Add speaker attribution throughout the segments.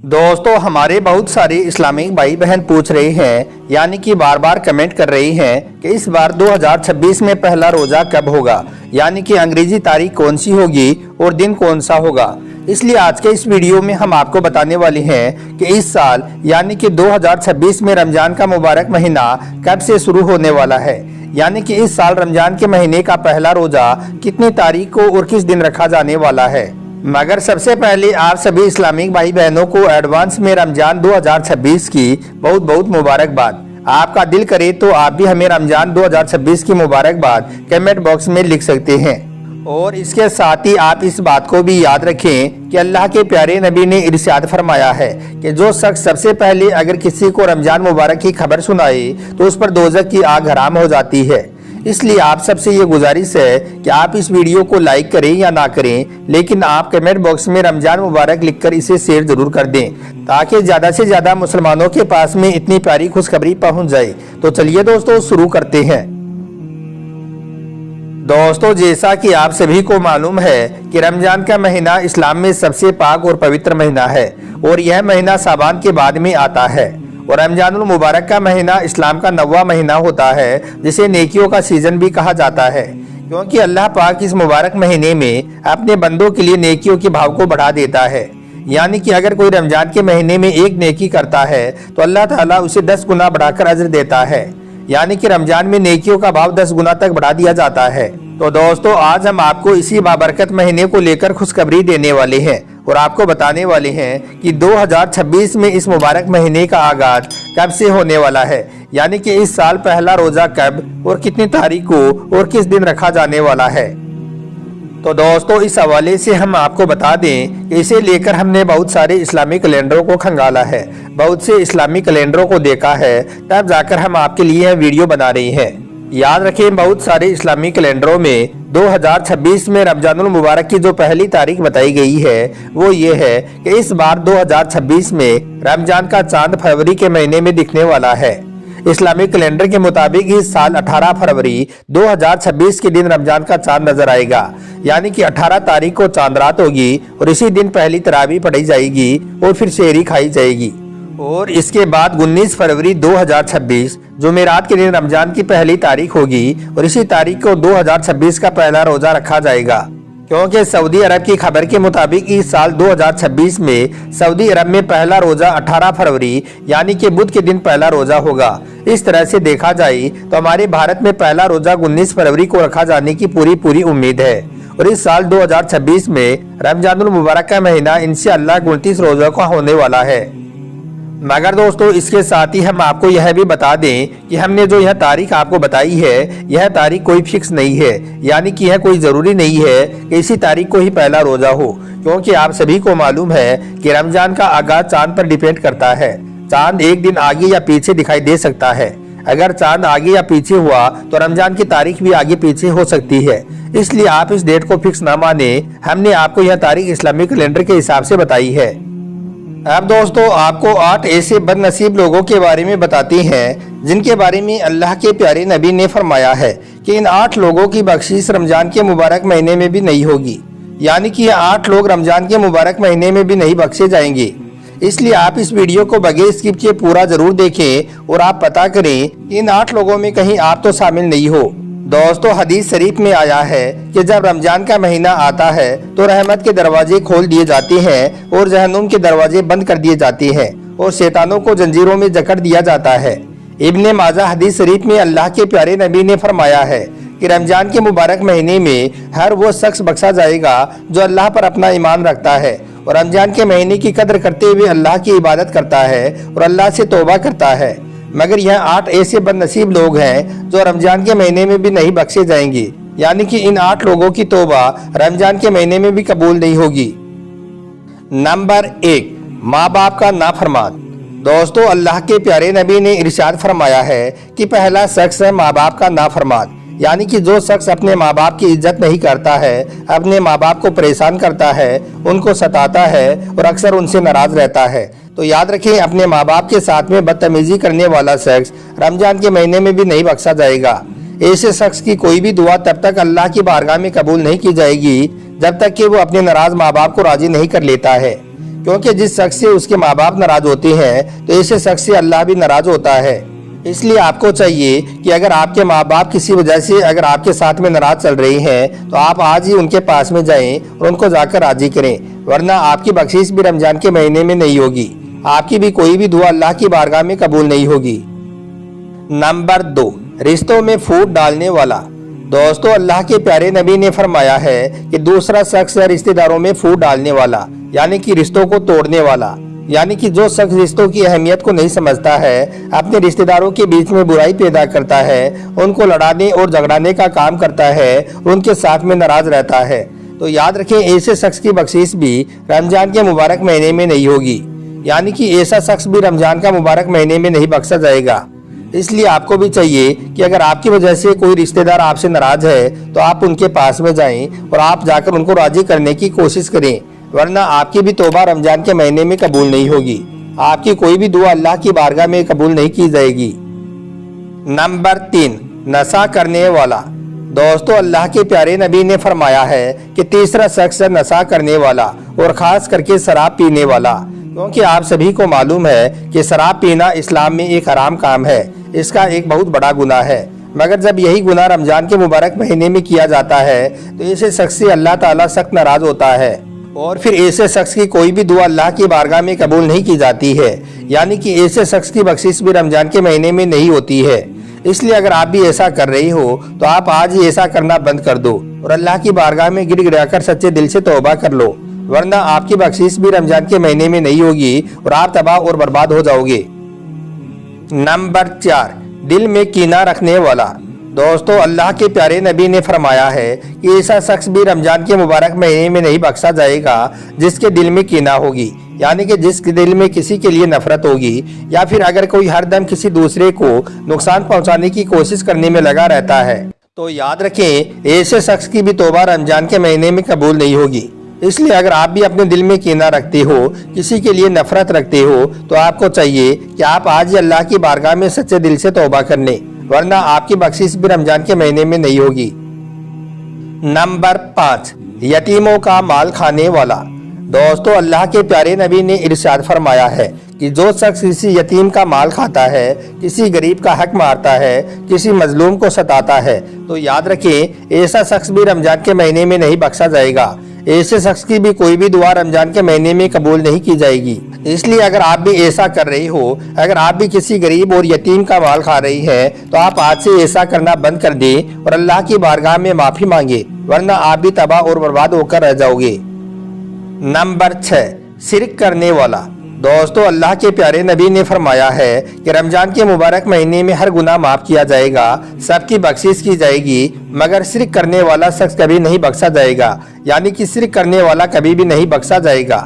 Speaker 1: दोस्तों हमारे बहुत सारे इस्लामिक भाई बहन पूछ रहे हैं यानी कि बार बार कमेंट कर रही हैं कि इस बार 2026 में पहला रोजा कब होगा, यानी कि अंग्रेजी तारीख कौन सी होगी और दिन कौन सा होगा। इसलिए आज के इस वीडियो में हम आपको बताने वाले हैं कि इस साल यानी कि 2026 में रमजान का मुबारक महीना कब से शुरू होने वाला है, यानी कि इस साल रमजान के महीने का पहला रोजा कितनी तारीख को और किस दिन रखा जाने वाला है। मगर सबसे पहले आप सभी इस्लामिक भाई बहनों को एडवांस में रमजान 2026 की बहुत बहुत मुबारकबाद। आपका दिल करे तो आप भी हमें रमजान 2026 की मुबारकबाद कमेंट बॉक्स में लिख सकते हैं। और इसके साथ ही आप इस बात को भी याद रखें कि अल्लाह के प्यारे नबी ने इरशाद फरमाया है कि जो शख्स सबसे पहले अगर किसी को रमजान मुबारक की खबर सुनाए तो उस पर दोज़ख की आग हराम हो जाती है। इसलिए आप सबसे ये गुजारिश है कि आप इस वीडियो को लाइक करें या ना करें, लेकिन आप कमेंट बॉक्स में रमजान मुबारक लिखकर इसे शेयर जरूर कर दें ताकि ज्यादा से ज्यादा मुसलमानों के पास में इतनी प्यारी खुशखबरी पहुंच जाए। तो चलिए दोस्तों शुरू करते हैं। दोस्तों जैसा कि आप सभी को मालूम है कि रमजान का महीना इस्लाम में सबसे पाक और पवित्र महीना है और यह महीना साबान के बाद में आता है। और रमजानुल मुबारक का महीना इस्लाम का 9वां महीना होता है, जिसे नेकियों का सीजन भी कहा जाता है, क्योंकि अल्लाह पाक इस मुबारक महीने में अपने बंदों के लिए नेकियों के भाव को बढ़ा देता है। यानी कि अगर कोई रमजान के महीने में एक नेकी करता है तो अल्लाह ताला उसे 10 गुना बढ़ाकर अजर देता है, यानी कि रमजान में नेकियों का भाव 10 गुना तक बढ़ा दिया जाता है। तो दोस्तों आज हम आपको इसी बाबरकत महीने को लेकर खुशखबरी देने वाले हैं और आपको बताने वाले हैं कि 2026 में इस मुबारक महीने का आगाज कब से होने वाला है, यानी कि इस साल पहला रोजा कब और कितनी तारीख को और किस दिन रखा जाने वाला है। तो दोस्तों इस हवाले से हम आपको बता दें कि इसे लेकर हमने बहुत सारे इस्लामी कैलेंडरों को खंगाला है, बहुत से इस्लामी कैलेंडरों को देखा है, तब जाकर हम आपके लिए यह वीडियो बना रहे हैं। याद रखें बहुत सारे इस्लामी कैलेंडरों में 2026 में रमजानुल मुबारक की जो पहली तारीख बताई गई है वो ये है कि इस बार 2026 में रमजान का चांद फरवरी के महीने में दिखने वाला है। इस्लामिक कैलेंडर के मुताबिक इस साल 18 फरवरी 2026 के दिन रमजान का चांद नजर आएगा, यानी कि 18 तारीख को चांद रात होगी और इसी दिन पहली तरावी पढ़ी जाएगी और फिर सेहरी खाई जाएगी। और इसके बाद 19 फरवरी 2026 जुमेरात के दिन रमजान की पहली तारीख होगी और इसी तारीख को 2026 का पहला रोजा रखा जाएगा, क्योंकि सऊदी अरब की खबर के मुताबिक इस साल 2026 में सऊदी अरब में पहला रोजा 18 फरवरी यानी कि बुध के दिन पहला रोजा होगा। इस तरह से देखा जाए तो हमारे भारत में पहला रोजा 19 फरवरी को रखा जाने की पूरी उम्मीद है। और इस साल 2026 में रमजानुल मुबारक का महीना इंशाअल्लाह 29 रोजा का होने वाला है। मगर दोस्तों इसके साथ ही हम आपको यह भी बता दें कि हमने जो यह तारीख आपको बताई है यह तारीख कोई फिक्स नहीं है, यानी कि यह कोई जरूरी नहीं है कि इसी तारीख को ही पहला रोजा हो, क्योंकि आप सभी को मालूम है कि रमजान का आगाज चांद पर डिपेंड करता है। चांद एक दिन आगे या पीछे दिखाई दे सकता है। अगर चांद आगे या पीछे हुआ तो रमजान की तारीख भी आगे पीछे हो सकती है। इसलिए आप इस डेट को फिक्स न माने, हमने आपको यह तारीख इस्लामिक कैलेंडर के हिसाब से बताई है। अब दोस्तों आपको 8 ऐसे बदनसीब लोगों के बारे में बताते हैं जिनके बारे में अल्लाह के प्यारे नबी ने फरमाया है कि इन 8 लोगों की बख्शीश रमजान के मुबारक महीने में भी नहीं होगी, यानी कि ये 8 लोग रमजान के मुबारक महीने में भी नहीं बख्शे जाएंगे। इसलिए आप इस वीडियो को बगैर स्किप किए पूरा जरूर देखें और आप पता करें कि इन 8 लोगों में कहीं आप तो शामिल नहीं हो। दोस्तों हदीस शरीफ में आया है कि जब रमजान का महीना आता है तो रहमत के दरवाजे खोल दिए जाते हैं और जहन्नुम के दरवाजे बंद कर दिए जाते हैं और शैतानों को जंजीरों में जकड़ दिया जाता है। इब्ने माजा हदीस शरीफ में अल्लाह के प्यारे नबी ने फरमाया है कि रमजान के मुबारक महीने में हर वो शख्स बख्शा जाएगा जो अल्लाह पर अपना ईमान रखता है और रमजान के महीने की कदर करते हुए अल्लाह की इबादत करता है और अल्लाह से तौबा करता है। मगर यह 8 ऐसे बदनसीब लोग हैं जो रमजान के महीने में भी नहीं बख्शे जाएंगे, यानी कि इन 8 लोगों की तौबा रमजान के महीने में भी कबूल नहीं होगी। नंबर 1, माँ बाप का नाफरमान। दोस्तों अल्लाह के प्यारे नबी ने इरशाद फरमाया है कि पहला शख्स है माँ बाप का नाफरमान, यानी कि जो शख्स अपने माँ बाप की इज्जत नहीं करता है, अपने माँ बाप को परेशान करता है, उनको सताता है और अक्सर उनसे नाराज रहता है। तो याद रखें अपने माँ बाप के साथ में बदतमीजी करने वाला शख्स रमजान के महीने में भी नहीं बख्शा जाएगा। ऐसे शख्स की कोई भी दुआ तब तक अल्लाह की बारगाह में कबूल नहीं की जाएगी जब तक कि वो अपने नाराज माँ बाप को राजी नहीं कर लेता है, क्योंकि जिस शख्स से उसके माँ बाप नाराज होते हैं तो ऐसे शख्स से अल्लाह भी नाराज होता है। इसलिए आपको चाहिए कि अगर आपके माँ बाप किसी वजह से अगर आपके साथ में नाराज चल रही हैं तो आप आज ही उनके पास में जाएं और उनको जाकर राजी करें, वरना आपकी बख्शीश भी रमजान के महीने में नहीं होगी। आपकी भी कोई भी दुआ अल्लाह की बारगाह में कबूल नहीं होगी। नंबर 2, रिश्तों में फूट डालने वाला। दोस्तों, अल्लाह के प्यारे नबी ने फरमाया है कि दूसरा शख्स रिश्तेदारों में फूट डालने वाला यानी कि रिश्तों को तोड़ने वाला, यानी कि जो शख्स रिश्तों की अहमियत को नहीं समझता है, अपने रिश्तेदारों के बीच में बुराई पैदा करता है, उनको लड़ाने और झगड़ाने का काम करता है, उनके साथ में नाराज रहता है, तो याद रखें ऐसे शख्स की बख्शीश भी रमजान के मुबारक महीने में नहीं होगी, यानी कि ऐसा शख्स भी रमजान का मुबारक महीने में नहीं बख्शा जाएगा। इसलिए आपको भी चाहिए कि अगर आपकी वजह से कोई रिश्तेदार आपसे नाराज है तो आप उनके पास में जाएं और आप जाकर उनको राजी करने की कोशिश करें, वरना आपकी भी तौबा रमजान के महीने में कबूल नहीं होगी। आपकी कोई भी दुआ अल्लाह की बारगाह में कबूल नहीं की जाएगी। नंबर 3, नशा करने वाला। दोस्तों, अल्लाह के प्यारे नबी ने फरमाया है कि तीसरा शख्स है नशा करने वाला और खास करके शराब पीने वाला, क्योंकि आप सभी को मालूम है कि शराब पीना इस्लाम में एक हराम काम है, इसका एक बहुत बड़ा गुनाह है। मगर जब यही गुनाह रमजान के मुबारक महीने में किया जाता है तो ऐसे शख्स से अल्लाह ताला सख्त नाराज होता है और फिर ऐसे शख्स की कोई भी दुआ अल्लाह की बारगाह में कबूल नहीं की जाती है, यानी कि ऐसे शख्स की बख्शीश भी रमजान के महीने में नहीं होती है। इसलिए अगर आप भी ऐसा कर रही हो तो आप आज ही ऐसा करना बंद कर दो और अल्लाह की बारगाह में गिड़गिड़ाकर सच्चे दिल से तौबा कर लो, वरना आपकी बख्शीश भी रमजान के महीने में नहीं होगी और आप तबाह और बर्बाद हो जाओगे। नंबर 4, दिल में कीना रखने वाला। दोस्तों, अल्लाह के प्यारे नबी ने फरमाया है कि ऐसा शख्स भी रमजान के मुबारक महीने में नहीं बख्शा जाएगा जिसके दिल में कीना होगी, यानी कि जिसके दिल में किसी के लिए नफरत होगी, या फिर अगर कोई हरदम किसी दूसरे को नुकसान पहुंचाने की कोशिश करने में लगा रहता है, तो याद रखें ऐसे शख्स की भी तौबा रमजान के महीने में कबूल नहीं होगी। इसलिए अगर आप भी अपने दिल में कीना रखते हो, किसी के लिए नफरत रखते हो, तो आपको चाहिए कि आप आज ही अल्लाह की बारगाह में सच्चे दिल से तौबा कर लें, वरना आपकी बख्शीश भी रमजान के महीने में नहीं होगी। नंबर 5, यतीमों का माल खाने वाला। दोस्तों, अल्लाह के प्यारे नबी ने इरशाद फरमाया है कि जो शख्स किसी यतीम का माल खाता है, किसी गरीब का हक मारता है, किसी मजलूम को सताता है, तो याद रखें ऐसा शख्स भी रमजान के महीने में नहीं बख्शा जाएगा। ऐसे शख्स की भी कोई भी दुआ रमजान के महीने में कबूल नहीं की जाएगी। इसलिए अगर आप भी ऐसा कर रही हो, अगर आप भी किसी गरीब और यतीम का माल खा रही हैं, तो आप आज से ऐसा करना बंद कर दें और अल्लाह की बारगाह में माफी मांगे, वरना आप भी तबाह और बर्बाद होकर रह जाओगे। नंबर 6, शिरक करने वाला। दोस्तों, अल्लाह के प्यारे नबी ने फरमाया है कि रमजान के मुबारक महीने में हर गुनाह माफ किया जाएगा, सबकी बख्शीश की जाएगी, मगर शिरक करने वाला शख्स कभी नहीं बख्शा जाएगा, यानी कि शिरक करने वाला कभी भी नहीं बख्शा जाएगा।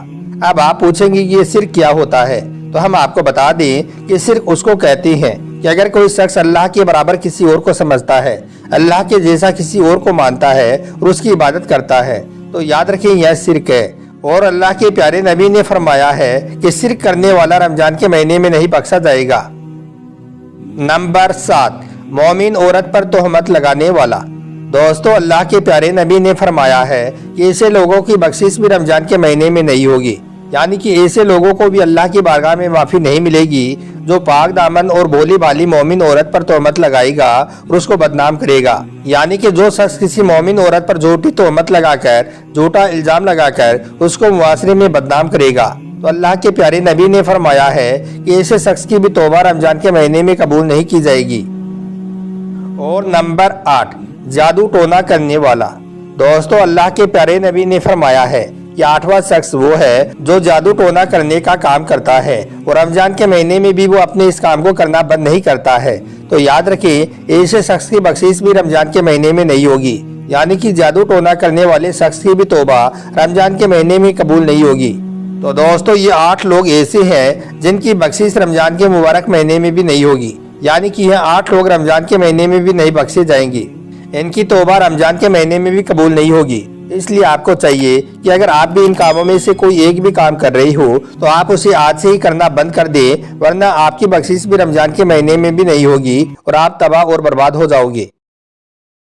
Speaker 1: अब आप पूछेंगे कि ये शिरक क्या होता है, तो हम आपको बता दें कि शिरक उसको कहते हैं कि अगर कोई शख्स अल्लाह के बराबर किसी और को समझता है, अल्लाह के जैसा किसी और को मानता है और उसकी इबादत करता है, तो याद रखें यह शिरक है। और अल्लाह के प्यारे नबी ने फरमाया है कि शिरक करने वाला रमजान के महीने में नहीं बख्शा जाएगा। नंबर 7, मोमिन औरत पर तोहमत लगाने वाला। दोस्तों, अल्लाह के प्यारे नबी ने फरमाया है कि ऐसे लोगों की बख्शीश भी रमजान के महीने में नहीं होगी, यानी कि ऐसे लोगों को भी अल्लाह की बारगाह में माफी नहीं मिलेगी जो पाक दामन और भोली भाली मोमिन औरत पर तोहमत लगाएगा और उसको बदनाम करेगा, यानी कि जो शख्स किसी मोमिन औरत पर झूठी तोहमत लगाकर, झूठा इल्जाम लगाकर उसको मुआशरे में बदनाम करेगा, तो अल्लाह के प्यारे नबी ने फरमाया है कि ऐसे शख्स की भी तौबा रमजान के महीने में कबूल नहीं की जाएगी। और नंबर 8, जादू टोना करने वाला। दोस्तों, अल्लाह के प्यारे नबी ने फरमाया है कि 8वां शख्स वो है जो जादू टोना करने का काम करता है और रमजान के महीने में भी वो अपने इस काम को करना बंद नहीं करता है, तो याद रखें ऐसे शख्स की बख्शीश भी रमजान के महीने में नहीं होगी, यानी कि जादू टोना करने वाले शख्स की भी तौबा रमजान के महीने में कबूल नहीं होगी। तो दोस्तों, ये 8 लोग ऐसे हैं जिनकी बख्शीश रमजान के मुबारक महीने में भी नहीं होगी, यानी कि यह 8 लोग रमजान के महीने में भी नहीं बख्शे जाएंगे, इनकी तौबा रमजान के महीने में भी कबूल नहीं होगी। इसलिए आपको चाहिए कि अगर आप भी इन कामों में से कोई एक भी काम कर रही हो तो आप उसे आज से ही करना बंद कर दें, वरना आपकी बख्शीश भी रमजान के महीने में भी नहीं होगी और आप तबाह और बर्बाद हो जाओगे।